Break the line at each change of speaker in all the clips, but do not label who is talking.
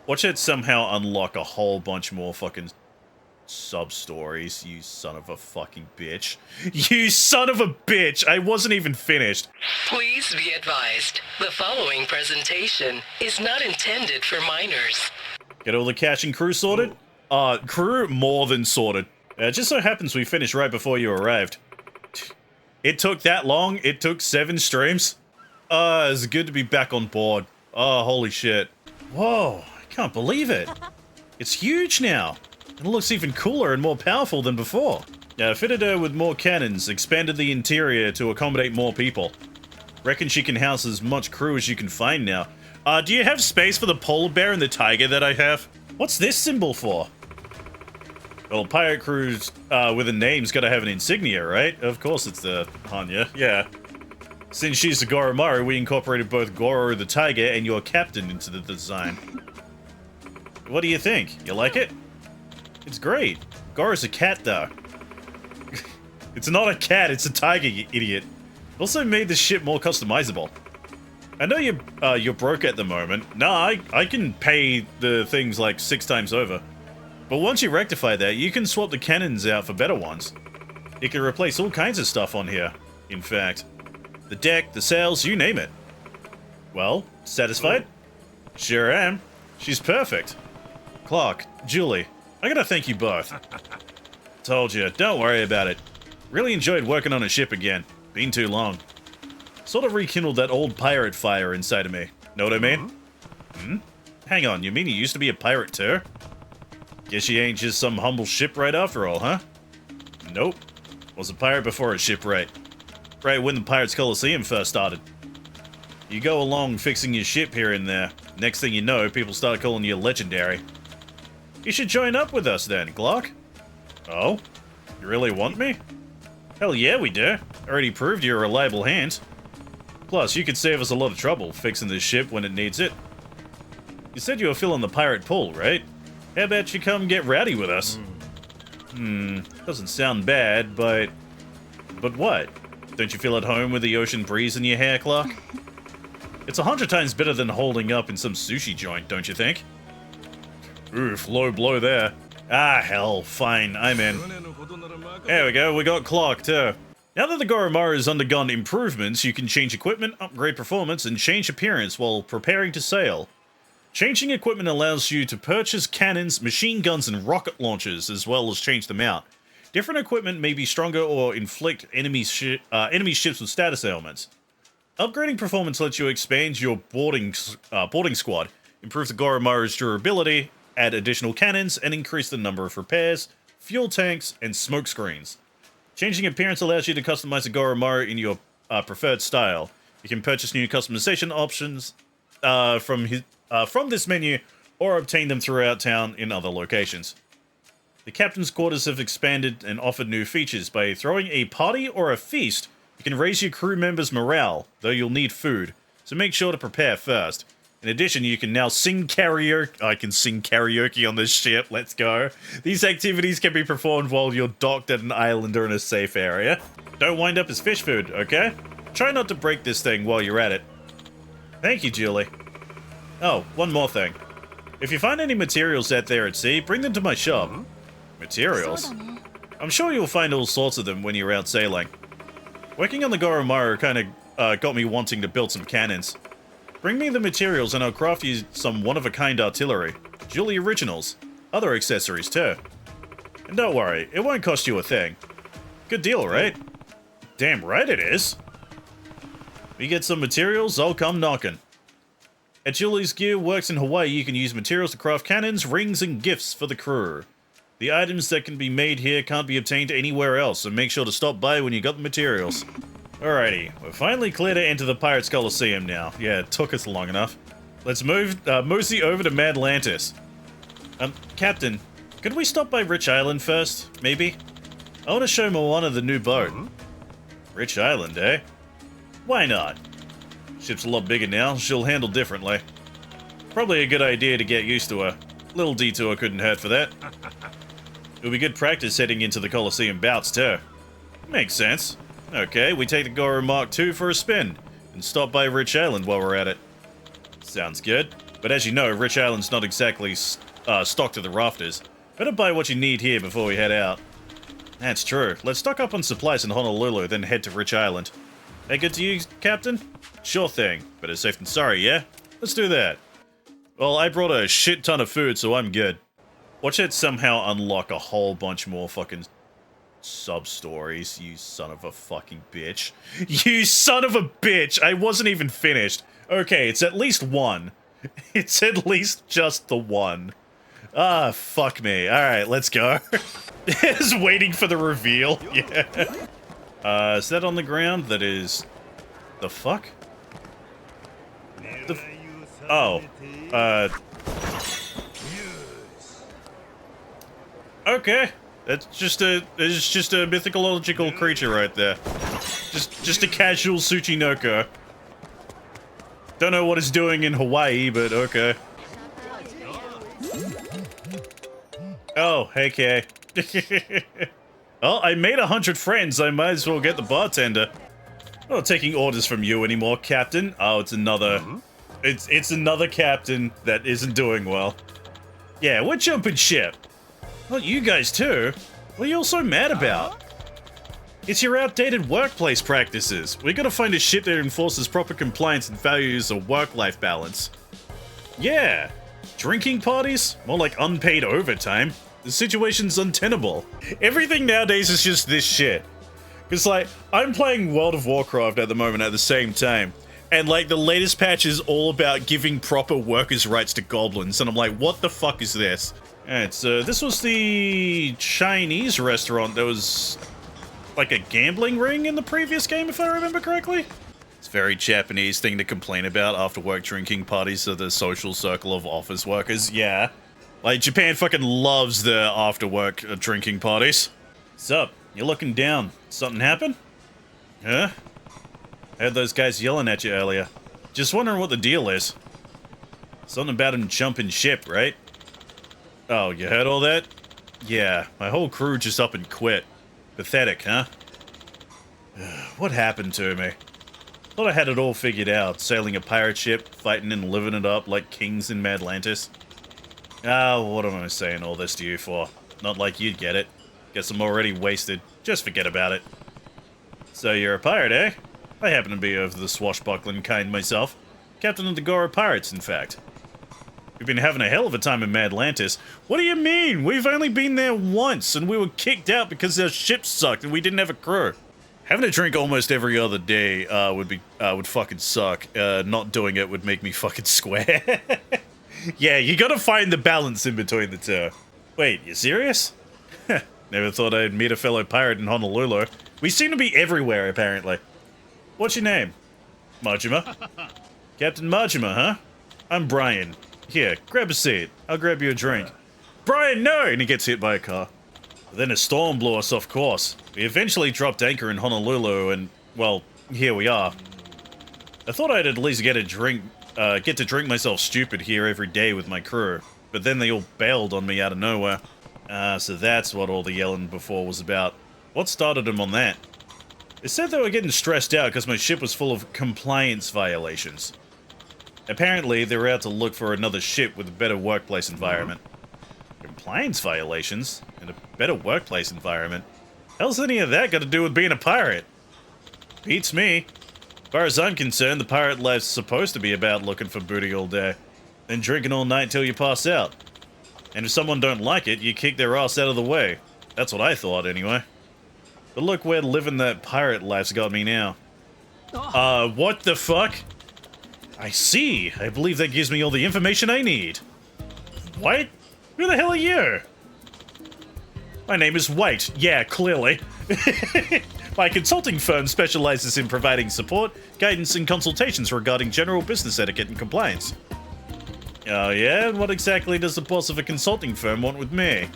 Watch it somehow unlock a whole bunch more fucking sub-stories, you son of a fucking bitch. You son of a bitch! I wasn't even finished.
Please be advised, the following presentation is not intended for minors.
Get all the cash and crew sorted? Crew more than sorted. It just so happens we finished right before you arrived. It took that long? It took 7 streams? It's good to be back on board. Oh, holy shit. Whoa, I can't believe it. It's huge now. It looks even cooler and more powerful than before. Fitted her with more cannons, expanded the interior to accommodate more people. Reckon she can house as much crew as you can find now. Do you have space for the polar bear and the tiger that I have? What's this symbol for? Well, pirate crews with a name's gotta have an insignia, right? Of course it's the Hanya, yeah. Since she's the Goromaru, we incorporated both Goro the tiger and your captain into the design. What do you think? You like it? It's great. Goro's a cat, though. It's not a cat, it's a tiger, you idiot. Also made the ship more customizable. I know you're broke at the moment. Nah, I can pay the things like 6 times over. But once you rectify that, you can swap the cannons out for better ones. You can replace all kinds of stuff on here, in fact. The deck, the sails, you name it. Well, satisfied? Sure am. She's perfect. Clark, Julie, I gotta thank you both. Told you, don't worry about it. Really enjoyed working on a ship again. Been too long. Sort of rekindled that old pirate fire inside of me. Know what I mean? Hmm? Hang on, you mean you used to be a pirate too? Guess you ain't just some humble shipwright after all, huh? Nope. Was a pirate before a shipwright. Right when the Pirates Coliseum first started. You go along fixing your ship here and there. Next thing you know, people start calling you legendary. You should join up with us then, Clark. Oh? You really want me? Hell yeah, we do. Already proved you're a reliable hand. Plus, you could save us a lot of trouble fixing this ship when it needs it. You said you were feeling the pirate pull, right? How about you come get rowdy with us? Doesn't sound bad, but... But what? Don't you feel at home with the ocean breeze in your hair, Clark? It's 100 times better than holding up in some sushi joint, don't you think? Oof, low blow there. Ah, hell, fine, I'm in. There we go, we got Clark, too. Now that the Goromaru has undergone improvements, you can change equipment, upgrade performance, and change appearance while preparing to sail. Changing equipment allows you to purchase cannons, machine guns, and rocket launchers, as well as change them out. Different equipment may be stronger or inflict enemy ships with status ailments. Upgrading performance lets you expand your boarding squad, improve the Goromaru's durability, add additional cannons, and increase the number of repairs, fuel tanks, and smoke screens. Changing appearance allows you to customize the Goromaru in your preferred style. You can purchase new customization options from this menu, or obtain them throughout town in other locations. The captain's quarters have expanded and offered new features. By throwing a party or a feast, you can raise your crew members' morale, though you'll need food, so make sure to prepare first. In addition, you can now sing karaoke. I can sing karaoke on this ship, let's go. These activities can be performed while you're docked at an island or in a safe area. Don't wind up as fish food, okay? Try not to break this thing while you're at it. Thank you, Julie. Oh, one more thing. If you find any materials out there at sea, bring them to my shop. Materials? I'm sure you'll find all sorts of them when you're out sailing. Working on the Goromaru kinda got me wanting to build some cannons. Bring me the materials and I'll craft you some one-of-a-kind artillery. Julie originals. Other accessories too. And don't worry, it won't cost you a thing. Good deal, right? Damn right it is. We get some materials, I'll come knocking. At Julie's Gear Works in Hawaii, you can use materials to craft cannons, rings, and gifts for the crew. The items that can be made here can't be obtained anywhere else, so make sure to stop by when you got the materials. Alrighty, we're finally clear to enter the Pirates Coliseum now. Yeah, it took us long enough. Let's mosey over to Madlantis. Captain, could we stop by Rich Island first, maybe? I want to show Moana the new boat. Rich Island, eh? Why not? Ship's a lot bigger now, she'll handle differently. Probably a good idea to get used to her. Little detour couldn't hurt for that. It'll be good practice heading into the Coliseum bouts too. Makes sense. Okay, we take the Goro Mark II for a spin, and stop by Rich Island while we're at it. Sounds good. But as you know, Rich Island's not exactly stocked to the rafters. Better buy what you need here before we head out. That's true. Let's stock up on supplies in Honolulu, then head to Rich Island. Hey, good to you, Captain? Sure thing. Better safe than sorry, yeah? Let's do that. Well, I brought a shit ton of food, so I'm good. Watch it somehow unlock a whole bunch more fucking sub-stories, you son of a fucking bitch. You son of a bitch! I wasn't even finished. Okay, it's at least one. It's at least just the one. Ah, fuck me. Alright, let's go. Just waiting for the reveal. Yeah. Is that on the ground? That is... The fuck? Oh. Okay. It's just a mythological creature right there. Just a casual Tsuchinoko. Don't know what it's doing in Hawaii, but okay. Oh, hey Kay. Well, I made 100 friends, I might as well get the bartender. I'm not taking orders from you anymore, Captain. Oh, it's another... It's another captain that isn't doing well. Yeah, we're jumping ship. Well, you guys too? What are you all so mad about? It's your outdated workplace practices. We gotta find a ship that enforces proper compliance and values a work-life balance. Yeah. Drinking parties? More like unpaid overtime. The situation's untenable. Everything nowadays is just this shit. Because, like, I'm playing World of Warcraft at the moment at the same time. And, like, the latest patch is all about giving proper workers' rights to goblins. And I'm like, what the fuck is this? Alright, so this was the Chinese restaurant that was like a gambling ring in the previous game, if I remember correctly. It's a very Japanese thing to complain about after work drinking parties of the social circle of office workers. Yeah. Like, Japan fucking loves their after work drinking parties. What's up? You're looking down. Something happen? Huh? I heard those guys yelling at you earlier. Just wondering what the deal is. Something about him jumping ship, right? Oh, you heard all that? Yeah, my whole crew just up and quit. Pathetic, huh? What happened to me? Thought I had it all figured out, sailing a pirate ship, fighting and living it up like kings in Madlantis. Ah, what am I saying all this to you for? Not like you'd get it. Guess I'm already wasted. Just forget about it. So you're a pirate, eh? I happen to be of the swashbuckling kind myself. Captain of the Gora Pirates, in fact. We've been having a hell of a time in Madlantis. What do you mean? We've only been there once, and we were kicked out because our ship sucked and we didn't have a crew. Having a drink almost every other day would fucking suck. Not doing it would make me fucking square. Yeah, you gotta find the balance in between the two. Wait, you serious? Never thought I'd meet a fellow pirate in Honolulu. We seem to be everywhere, apparently. What's your name? Majima? Captain Majima, huh? I'm Brian. Here, grab a seat. I'll grab you a drink. Brian, no! And he gets hit by a car. Then a storm blew us off course. We eventually dropped anchor in Honolulu and, well, here we are. I thought I'd at least get to drink myself stupid here every day with my crew. But then they all bailed on me out of nowhere. So that's what all the yelling before was about. What started them on that? They said they were getting stressed out because my ship was full of compliance violations. Apparently, they were out to look for another ship with a better workplace environment. Compliance violations? And a better workplace environment? How's any of that got to do with being a pirate? Beats me. As far as I'm concerned, the pirate life's supposed to be about looking for booty all day, then drinking all night till you pass out. And if someone don't like it, you kick their ass out of the way. That's what I thought, anyway. But look where living that pirate life's got me now. What the fuck? I see. I believe that gives me all the information I need. What? Who the hell are you? My name is White. Yeah, clearly. My consulting firm specializes in providing support, guidance, and consultations regarding general business etiquette and compliance. Oh yeah? What exactly does the boss of a consulting firm want with me?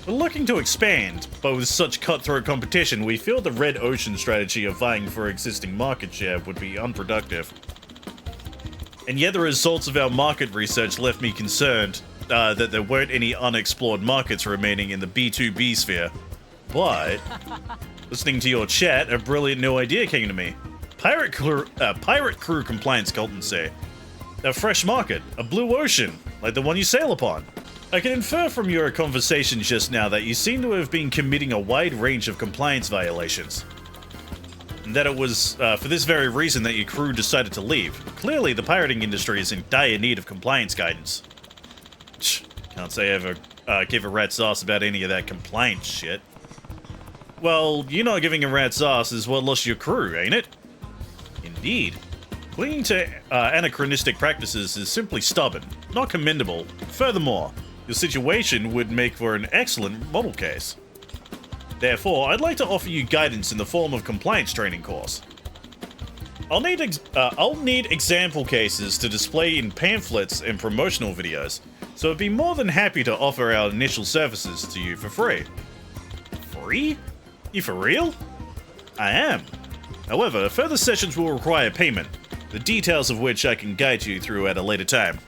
We're looking to expand, but with such cutthroat competition, we feel the red ocean strategy of vying for existing market share would be unproductive. And yet the results of our market research left me concerned that there weren't any unexplored markets remaining in the B2B sphere. But, listening to your chat, a brilliant new idea came to me. Pirate crew compliance consultancy. A fresh market, a blue ocean, like the one you sail upon. I can infer from your conversation just now that you seem to have been committing a wide range of compliance violations. And that it was for this very reason that your crew decided to leave. Clearly, the pirating industry is in dire need of compliance guidance. Can't say I ever give a rat's ass about any of that compliance shit. Well, you not giving a rat's ass is what lost your crew, ain't it? Indeed. Clinging to anachronistic practices is simply stubborn, not commendable. Furthermore, your situation would make for an excellent model case. Therefore, I'd like to offer you guidance in the form of compliance training course. I'll need example cases to display in pamphlets and promotional videos, so I'd be more than happy to offer our initial services to you for free. Free? You for real? I am. However, further sessions will require payment, the details of which I can guide you through at a later time.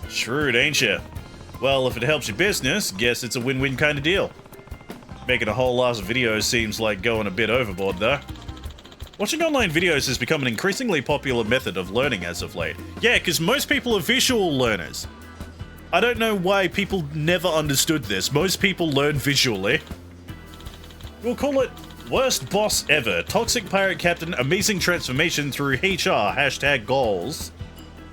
Shrewd, ain't ya? Well, if it helps your business, guess it's a win-win kind of deal. Making a whole lot of videos seems like going a bit overboard, though. Watching online videos has become an increasingly popular method of learning as of late. Yeah, because most people are visual learners. I don't know why people never understood this. Most people learn visually. We'll call it Worst Boss Ever. Toxic Pirate Captain Amazing Transformation through HR #goals.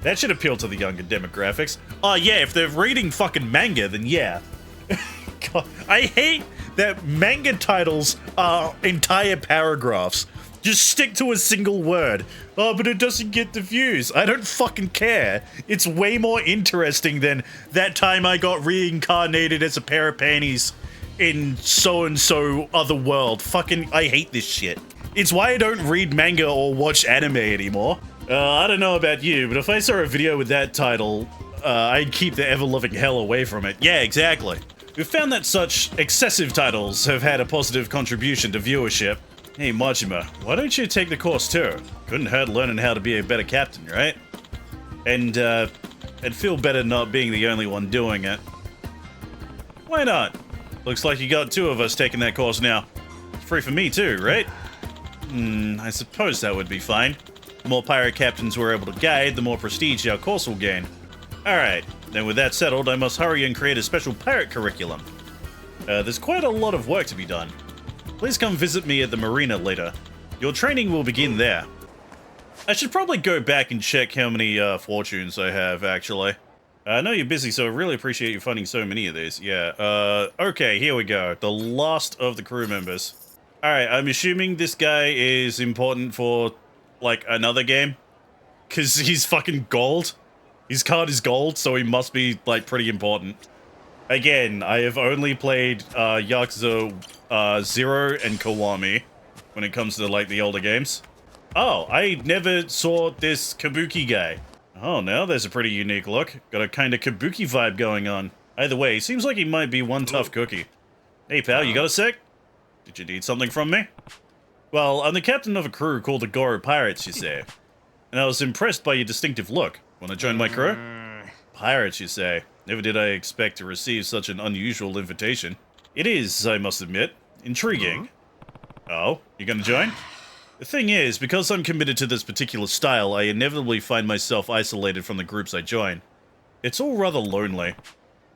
That should appeal to the younger demographics. Oh yeah, if they're reading fucking manga, then yeah. God, I hate that manga titles are entire paragraphs. Just stick to a single word. Oh, but it doesn't get the views. I don't fucking care. It's way more interesting than that time I got reincarnated as a pair of panties in so-and-so other world. Fucking, I hate this shit. It's why I don't read manga or watch anime anymore. I don't know about you, but if I saw a video with that title, I'd keep the ever-loving hell away from it. Yeah, exactly. We've found that such excessive titles have had a positive contribution to viewership. Hey, Majima, why don't you take the course too? Couldn't hurt learning how to be a better captain, right? And, I'd feel better not being the only one doing it. Why not? Looks like you got two of us taking that course now. It's free for me too, right? I suppose that would be fine. The more pirate captains we're able to guide, the more prestige our course will gain. Alright, then with that settled, I must hurry and create a special pirate curriculum. There's quite a lot of work to be done. Please come visit me at the marina later. Your training will begin there. I should probably go back and check how many fortunes I have, actually. I know you're busy, so I really appreciate you funding so many of these. Yeah, okay, here we go. The last of the crew members. Alright, I'm assuming this guy is important for, like, another game? Because he's fucking gold. His card is gold, so he must be, like, pretty important. Again, I have only played Yakuza 0 and Kiwami when it comes to, like, the older games. Oh, I never saw this Kabuki guy. Oh, now there's a pretty unique look. Got a kind of Kabuki vibe going on. Either way, seems like he might be one tough cookie. Hey, pal, you got a sec? Did you need something from me? Well, I'm the captain of a crew called the CorPIRATE, you say. And I was impressed by your distinctive look. Wanna join my crew? Pirates, you say. Never did I expect to receive such an unusual invitation. It is, I must admit, intriguing. Oh, you gonna join? The thing is, because I'm committed to this particular style, I inevitably find myself isolated from the groups I join. It's all rather lonely.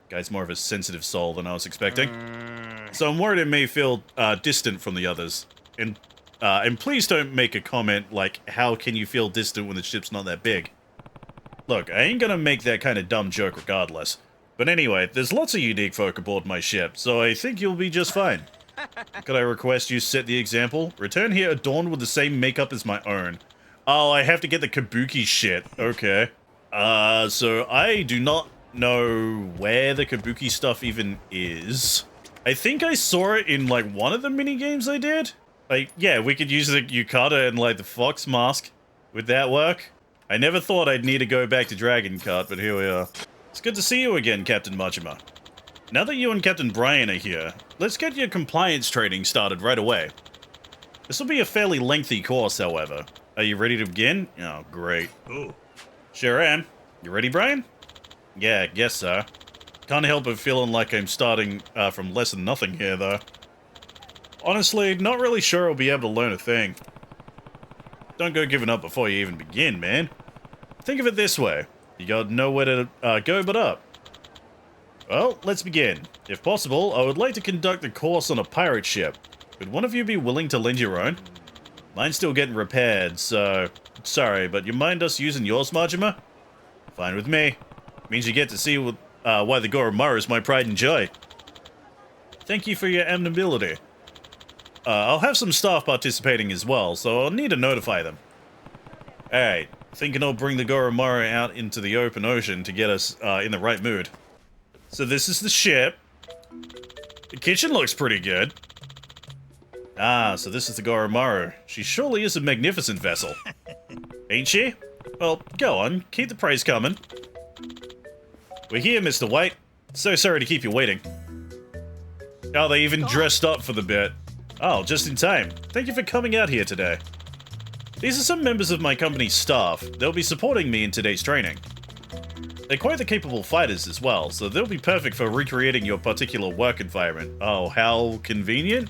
Guy's more of a sensitive soul than I was expecting. So I'm worried it may feel distant from the others. And please don't make a comment like, how can you feel distant when the ship's not that big? Look, I ain't gonna make that kind of dumb joke regardless. But anyway, there's lots of unique folk aboard my ship, so I think you'll be just fine. Could I request you set the example? Return here adorned with the same makeup as my own. Oh, I have to get the Kabuki shit. Okay. So I do not know where the Kabuki stuff even is. I think I saw it in, like, one of the mini-games I did. Like, yeah, we could use the yukata and, like, the fox mask. Would that work? I never thought I'd need to go back to Dragon Kart, but here we are. It's good to see you again, Captain Majima. Now that you and Captain Brian are here, let's get your compliance training started right away. This will be a fairly lengthy course, however. Are you ready to begin? Oh, great. Ooh. Sure am. You ready, Brian? Yeah, guess so. Can't help but feeling like I'm starting from less than nothing here, though. Honestly, not really sure I'll be able to learn a thing. Don't go giving up before you even begin, man. think of it this way. You got nowhere to go but up. Well, let's begin. If possible, I would like to conduct the course on a pirate ship. Would one of you be willing to lend your own? Mine's still getting repaired, so... Sorry, but you mind us using yours, Majima? Fine with me. Means you get to see why the Goromaru is my pride and joy. Thank you for your amenability. I'll have some staff participating as well, so I'll need to notify them. Alright, thinking I'll bring the Goromaru out into the open ocean to get us in the right mood. So this is the ship. The kitchen looks pretty good. Ah, so this is the Goromaru. She surely is a magnificent vessel. Ain't she? Well, go on, keep the praise coming. We're here, Mr. White. So sorry to keep you waiting. Oh, they even dressed up for the bit. Oh, just in time. Thank you for coming out here today. These are some members of my company's staff. They'll be supporting me in today's training. They're quite the capable fighters as well, so they'll be perfect for recreating your particular work environment. Oh, how convenient.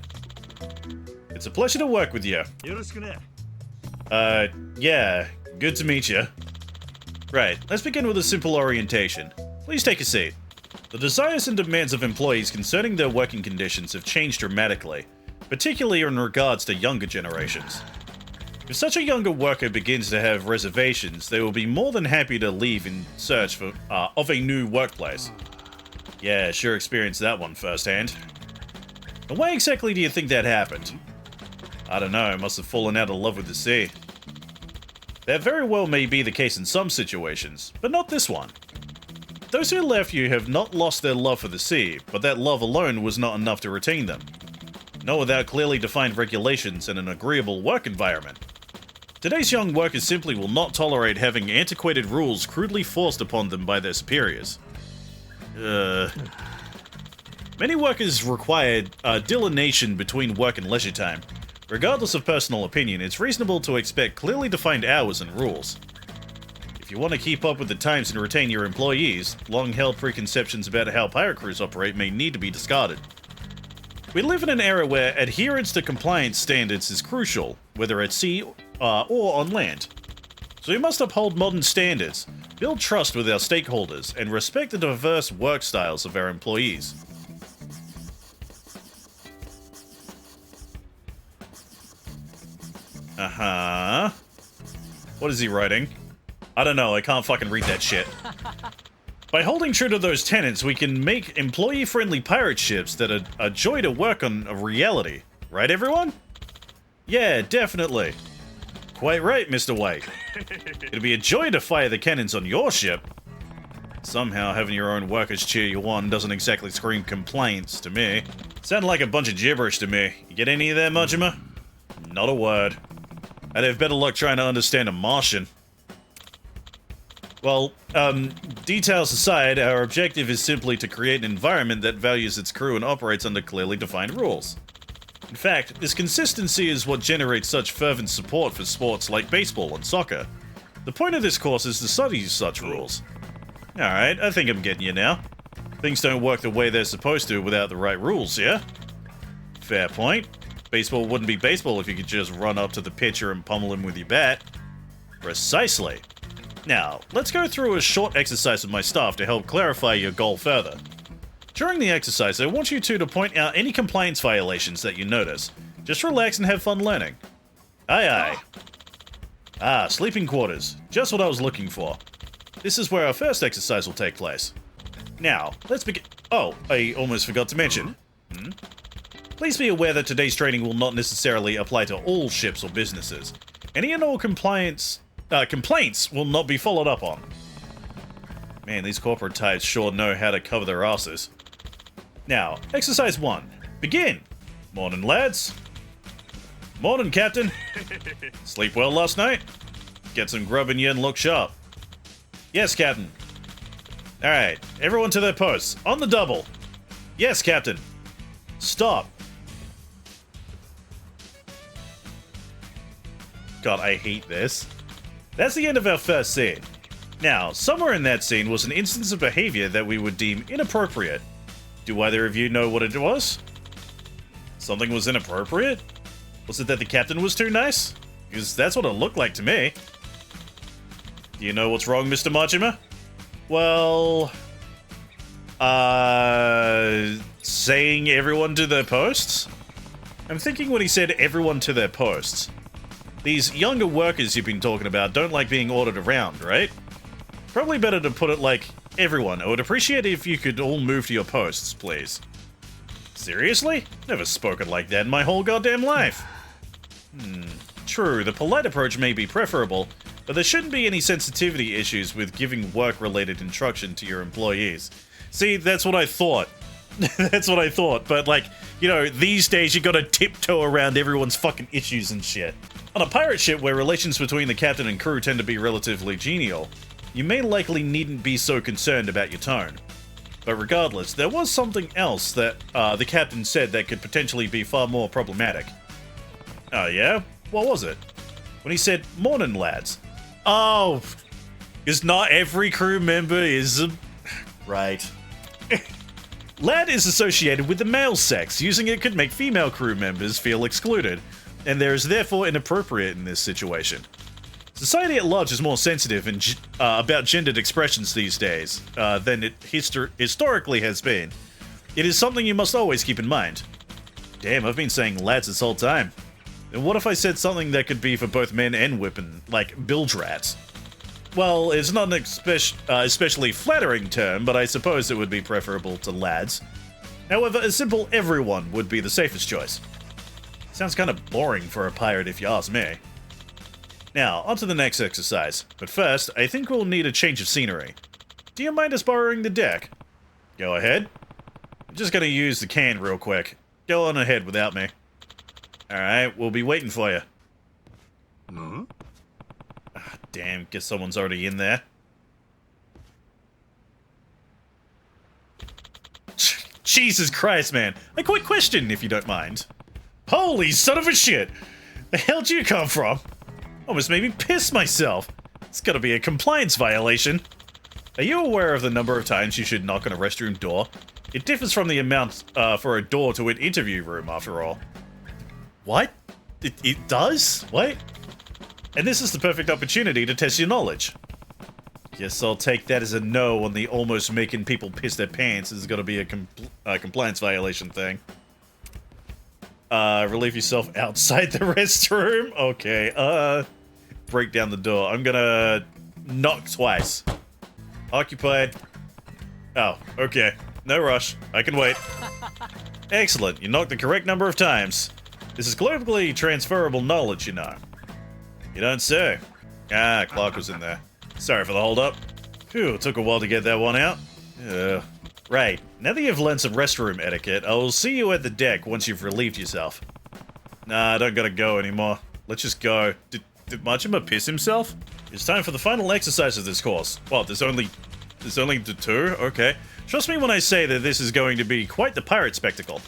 It's a pleasure to work with you. Yeah, good to meet you. Right, let's begin with a simple orientation. Please take a seat. The desires and demands of employees concerning their working conditions have changed dramatically, particularly in regards to younger generations. If such a younger worker begins to have reservations, they will be more than happy to leave in search of a new workplace. Yeah, sure experienced that one firsthand. And why exactly do you think that happened? I don't know, must have fallen out of love with the sea. That very well may be the case in some situations, but not this one. Those who left you have not lost their love for the sea, but that love alone was not enough to retain them. Not without clearly defined regulations and an agreeable work environment. Today's young workers simply will not tolerate having antiquated rules crudely forced upon them by their superiors. Many workers require delineation between work and leisure time. Regardless of personal opinion, it's reasonable to expect clearly defined hours and rules. If you want to keep up with the times and retain your employees, long-held preconceptions about how pirate crews operate may need to be discarded. We live in an era where adherence to compliance standards is crucial, whether at sea or on land. So we must uphold modern standards, build trust with our stakeholders, and respect the diverse work styles of our employees. Uh-huh. What is he writing? I don't know, I can't fucking read that shit. By holding true to those tenets, we can make employee-friendly pirate ships that are a joy to work on a reality. Right, everyone? Yeah, definitely. Quite right, Mr. White. It'd be a joy to fire the cannons on your ship. Somehow having your own workers cheer you on doesn't exactly scream complaints to me. Sound like a bunch of gibberish to me. You get any of that, Majima? Not a word. I'd have better luck trying to understand a Martian. Well, details aside, our objective is simply to create an environment that values its crew and operates under clearly defined rules. In fact, this consistency is what generates such fervent support for sports like baseball and soccer. The point of this course is to study such rules. Alright, I think I'm getting you now. Things don't work the way they're supposed to without the right rules, yeah? Fair point. Baseball wouldn't be baseball if you could just run up to the pitcher and pummel him with your bat. Precisely. Now, let's go through a short exercise with my staff to help clarify your goal further. During the exercise, I want you two to point out any compliance violations that you notice. Just relax and have fun learning. Aye aye. Ah, sleeping quarters. Just what I was looking for. This is where our first exercise will take place. Now, let's begin. Oh, I almost forgot to mention. Please be aware that today's training will not necessarily apply to all ships or businesses. Any and all complaints will not be followed up on. Man, these corporate types sure know how to cover their asses. Now, exercise 1. Begin! Morning, lads. Morning, Captain. Sleep well last night? Get some grub in you and look sharp. Yes, Captain. Alright, everyone to their posts. On the double. Yes, Captain. Stop. God, I hate this. That's the end of our first scene. Now, somewhere in that scene was an instance of behavior that we would deem inappropriate. Do either of you know what it was? Something was inappropriate? Was it that the captain was too nice? Because that's what it looked like to me. Do you know what's wrong, Mr. Majima? Well, saying everyone to their posts? I'm thinking when he said everyone to their posts. These younger workers you've been talking about don't like being ordered around, right? Probably better to put it like, everyone, I would appreciate it if you could all move to your posts, please. Seriously? Never spoken like that in my whole goddamn life. True, the polite approach may be preferable, but there shouldn't be any sensitivity issues with giving work-related instruction to your employees. See, that's what I thought. That's what I thought, but like, you know, these days you gotta tiptoe around everyone's fucking issues and shit. On a pirate ship where relations between the captain and crew tend to be relatively genial, you may likely needn't be so concerned about your tone. But regardless, there was something else that the captain said that could potentially be far more problematic. Oh yeah? What was it? When he said, "Morning, lads." Oh, because not every crew member is a... Right. Lad is associated with the male sex. Using it could make female crew members feel excluded, and there is therefore inappropriate in this situation. Society at large is more sensitive about gendered expressions these days than it historically has been. It is something you must always keep in mind. Damn, I've been saying lads this whole time. And what if I said something that could be for both men and women, like bilge rats? Well, it's not an especially flattering term, but I suppose it would be preferable to lads. However, a simple everyone would be the safest choice. Sounds kind of boring for a pirate if you ask me. Now, on to the next exercise. But first, I think we'll need a change of scenery. Do you mind us borrowing the deck? Go ahead. I'm just gonna use the can real quick. Go on ahead without me. Alright, we'll be waiting for you. Damn, guess someone's already in there. Jesus Christ, man. A quick question, if you don't mind. Holy son of a shit! The hell'd you come from? Almost made me piss myself. It's gotta be a compliance violation. Are you aware of the number of times you should knock on a restroom door? It differs from the amount for a door to an interview room, after all. What? It does? What? And this is the perfect opportunity to test your knowledge. Guess I'll take that as a no on the almost making people piss their pants. This is gonna be a compliance violation thing. Relieve yourself outside the restroom? Okay, break down the door. I'm gonna knock twice. Occupied. Oh, okay. No rush. I can wait. Excellent. You knocked the correct number of times. This is globally transferable knowledge, you know. You don't say. Ah, Clark was in there. Sorry for the hold-up. Phew, it took a while to get that one out. Right, now that you've learned some restroom etiquette, I will see you at the deck once you've relieved yourself. Nah, I don't gotta go anymore. Let's just go. Did Majima piss himself? It's time for the final exercise of this course. What, there's only the two? Okay. Trust me when I say that this is going to be quite the pirate spectacle.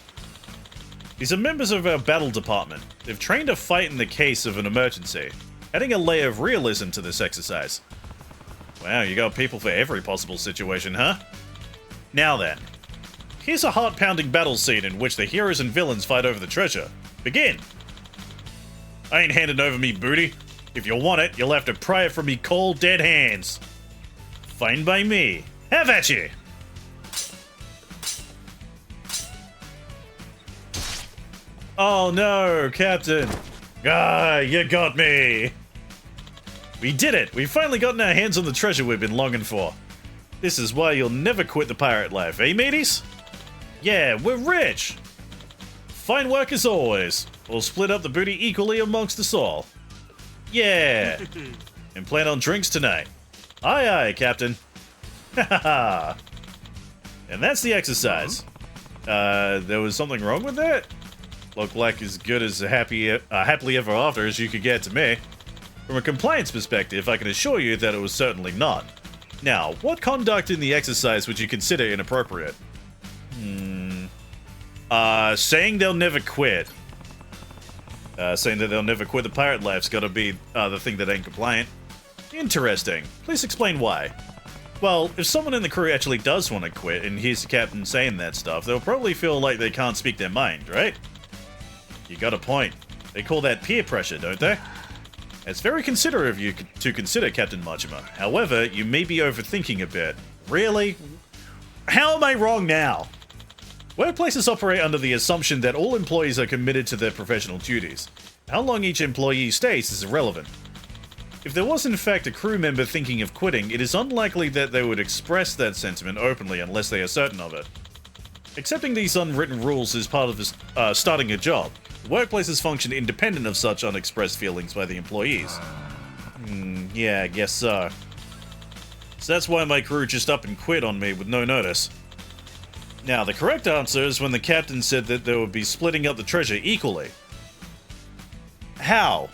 These are members of our battle department. They've trained to fight in the case of an emergency, adding a layer of realism to this exercise. Wow, you got people for every possible situation, huh? Now then, here's a heart-pounding battle scene in which the heroes and villains fight over the treasure. Begin! I ain't handing over me booty. If you want it, you'll have to pry it from me cold, dead hands. Fine by me. Have at you! Oh no, Captain! Ah, you got me! We did it! We've finally gotten our hands on the treasure we've been longing for. This is why you'll never quit the pirate life, eh, mateys? Yeah, we're rich! Fine work as always. We'll split up the booty equally amongst us all. Yeah! And plan on drinks tonight. Aye aye, Captain. Ha ha ha! And that's the exercise. There was something wrong with that? Looked like as good as a happily ever after as you could get to me. From a compliance perspective, I can assure you that it was certainly not. Now, what conduct in the exercise would you consider inappropriate? Saying they'll never quit. Saying that they'll never quit the pirate life's gotta be the thing that ain't compliant. Interesting. Please explain why. Well, if someone in the crew actually does want to quit and hears the captain saying that stuff, they'll probably feel like they can't speak their mind, right? You got a point. They call that peer pressure, don't they? It's very considerate of you to consider, Captain Majima. However, you may be overthinking a bit. Really? How am I wrong now? Workplaces operate under the assumption that all employees are committed to their professional duties. How long each employee stays is irrelevant. If there was in fact a crew member thinking of quitting, it is unlikely that they would express that sentiment openly unless they are certain of it. Accepting these unwritten rules is part of starting a job. Workplaces function independent of such unexpressed feelings by the employees. Yeah, I guess so. So that's why my crew just up and quit on me with no notice. Now, the correct answer is when the captain said that they would be splitting up the treasure equally. How?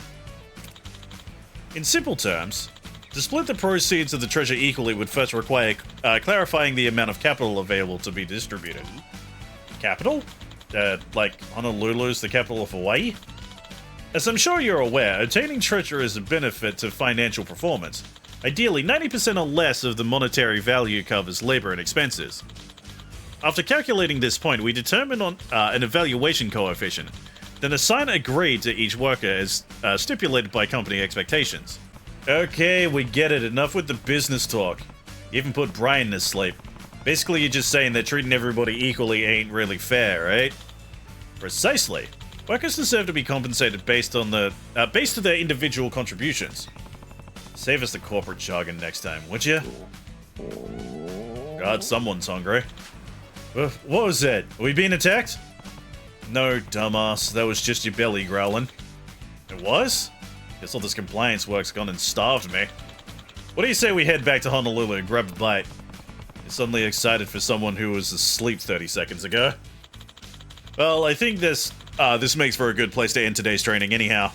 In simple terms, to split the proceeds of the treasure equally would first require clarifying the amount of capital available to be distributed. Capital? Like Honolulu's the capital of Hawaii? As I'm sure you're aware, obtaining treasure is a benefit to financial performance. Ideally, 90% or less of the monetary value covers labor and expenses. After calculating this point, we determine on an evaluation coefficient, then assign a grade to each worker as stipulated by company expectations. Okay, we get it. Enough with the business talk. You even put Brian to sleep. Basically, you're just saying that treating everybody equally ain't really fair, right? Precisely. Workers deserve to be compensated based on based to their individual contributions. Save us the corporate jargon next time, would you? God, someone's hungry. What was that? Are we being attacked? No, dumbass. That was just your belly growling. It was? Guess all this compliance work's gone and starved me. What do you say we head back to Honolulu and grab a bite? You're suddenly excited for someone who was asleep 30 seconds ago. Well, I think this makes for a good place to end today's training anyhow.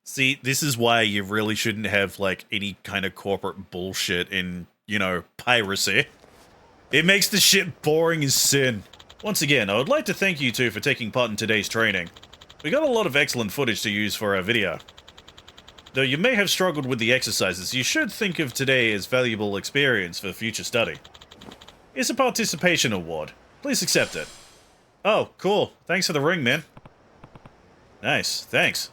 See, this is why you really shouldn't have, like, any kind of corporate bullshit in, you know, piracy. It makes the shit boring as sin. Once again, I would like to thank you two for taking part in today's training. We got a lot of excellent footage to use for our video. Though you may have struggled with the exercises, you should think of today as valuable experience for future study. It's a participation award. Please accept it. Oh, cool. Thanks for the ring, man. Nice, thanks.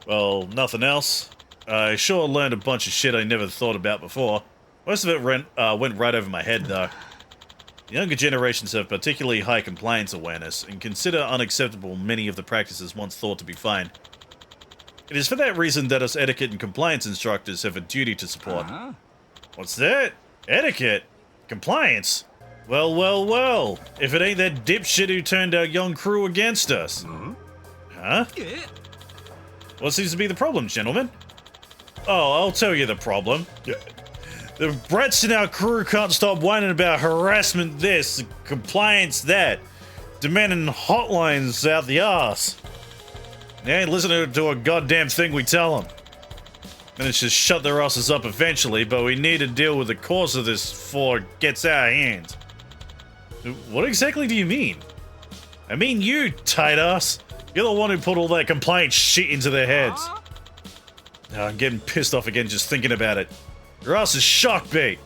Well, nothing else. I sure learned a bunch of shit I never thought about before. Most of it went right over my head, though. The younger generations have particularly high compliance awareness, and consider unacceptable many of the practices once thought to be fine. It is for that reason that us etiquette and compliance instructors have a duty to support. What's that? Etiquette? Compliance? Well, well, well. If it ain't that dipshit who turned our young crew against us. Huh?
Yeah.
What seems to be the problem, gentlemen? Oh, I'll tell you the problem. The brats in our crew can't stop whining about harassment this, compliance that, demanding hotlines out the arse. They ain't listening to a goddamn thing we tell them. Managed to shut their asses up eventually, but we need to deal with the cause of this before it gets out of hand. What exactly do you mean? I mean you, tight ass. You're the one who put all that compliance shit into their heads. Oh, I'm getting pissed off again just thinking about it. Your ass is shock bait.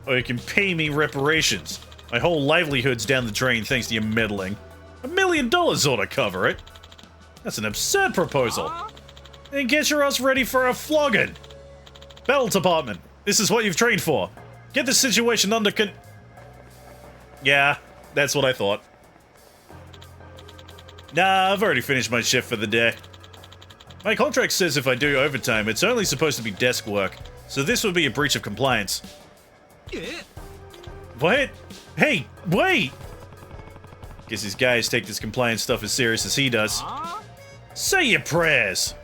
Or you can pay me reparations. My whole livelihood's down the drain thanks to your meddling. $1 million ought to cover it. That's an absurd proposal. And get your ass ready for a flogging. Battle department, this is what you've trained for. Get the situation under Yeah, that's what I thought. Nah, I've already finished my shift for the day. My contract says if I do overtime, it's only supposed to be desk work, so this would be a breach of compliance.
Yeah.
What? Hey, wait! Guess these guys take this compliance stuff as serious as he does. Say your prayers!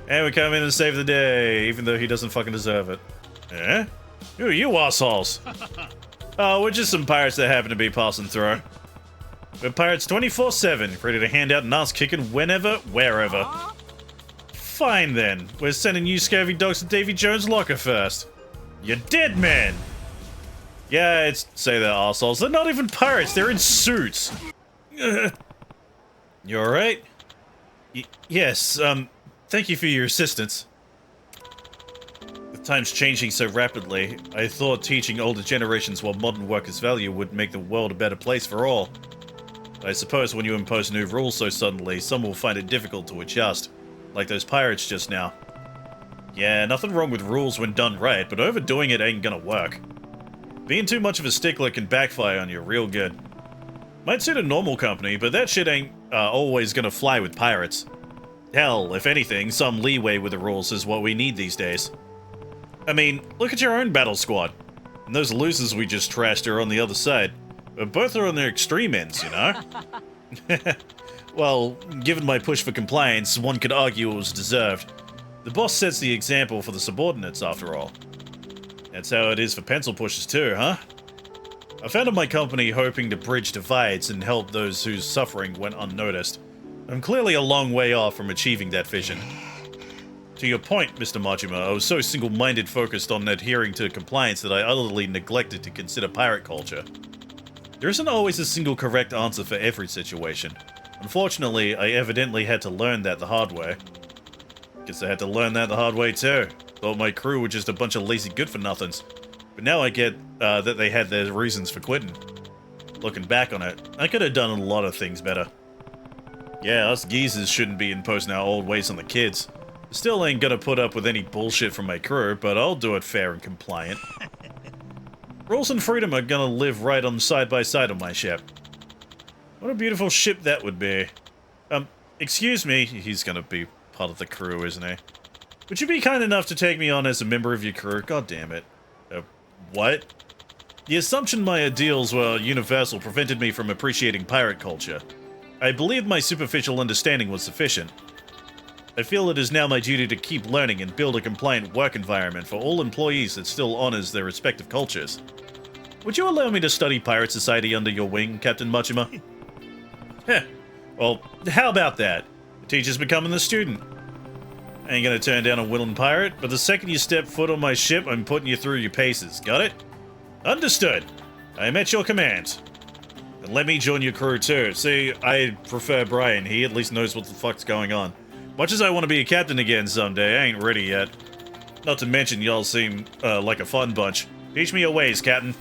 And we come in and save the day, even though he doesn't fucking deserve it. Eh? Who are you assholes? Oh, we're just some pirates that happen to be passing through. We're pirates 24/7, ready to hand out an ass-kicking whenever, wherever. Fine then, we're sending you scurvy dogs to Davy Jones' locker first. You're dead, man! Yeah, it's say they're assholes. They're not even pirates, they're in suits. You alright? Yes, thank you for your assistance. With times changing so rapidly, I thought teaching older generations what modern workers value would make the world a better place for all. I suppose when you impose new rules so suddenly, some will find it difficult to adjust. Like those pirates just now. Yeah, nothing wrong with rules when done right, but overdoing it ain't gonna work. Being too much of a stickler can backfire on you real good. Might suit a normal company, but that shit ain't always gonna fly with pirates. Hell, if anything, some leeway with the rules is what we need these days. I mean, look at your own battle squad. And those losers we just trashed are on the other side. But both are on their extreme ends, you know? Well, given my push for compliance, one could argue it was deserved. The boss sets the example for the subordinates, after all. That's how it is for pencil pushers too, huh? I founded my company hoping to bridge divides and help those whose suffering went unnoticed. I'm clearly a long way off from achieving that vision. To your point, Mr. Majima, I was so single-minded focused on adhering to compliance that I utterly neglected to consider pirate culture. There isn't always a single correct answer for every situation. Unfortunately, I evidently had to learn that the hard way. Guess I had to learn that the hard way too. Thought my crew were just a bunch of lazy good-for-nothings. But now I get that they had their reasons for quitting. Looking back on it, I could have done a lot of things better. Yeah, us geezers shouldn't be imposing our old ways on the kids. Still ain't gonna put up with any bullshit from my crew, but I'll do it fair and compliant. Rules and freedom are gonna live right on side by side on my ship. What a beautiful ship that would be. Excuse me, he's gonna be part of the crew, isn't he? Would you be kind enough to take me on as a member of your crew? God damn it. What? The assumption my ideals were universal prevented me from appreciating pirate culture. I believed my superficial understanding was sufficient. I feel it is now my duty to keep learning and build a compliant work environment for all employees that still honors their respective cultures. Would you allow me to study Pirate Society under your wing, Captain Majima? Heh. Well, how about that? The teacher's becoming the student. I ain't gonna turn down a willing pirate, but the second you step foot on my ship, I'm putting you through your paces. Got it? Understood. I am at your command. And let me join your crew too. See, I prefer Brian. He at least knows what the fuck's going on. Much as I want to be a captain again someday, I ain't ready yet. Not to mention, y'all seem like a fun bunch. Teach me your ways, Captain.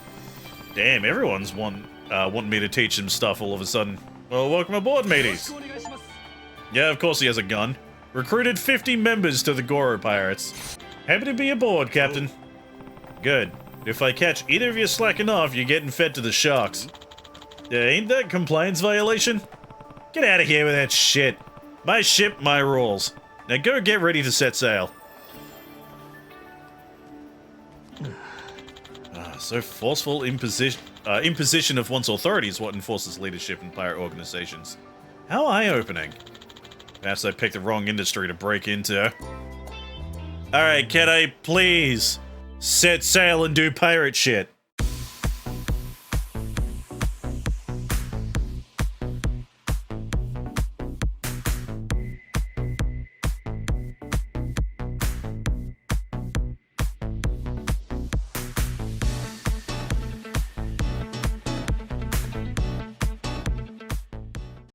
Damn, everyone's wanting me to teach them stuff all of a sudden. Well, welcome aboard, mateys. Yeah, of course he has a gun. Recruited 50 members to the Goro Pirates. Happy to be aboard, Captain. Good. If I catch either of you slacking off, you're getting fed to the sharks. Ain't that compliance violation? Get out of here with that shit. My ship, my rules. Now go get ready to set sail. So forceful imposition of one's authority is what enforces leadership in pirate organizations. How eye-opening. Perhaps I picked the wrong industry to break into. Alright, can I please set sail and do pirate shit?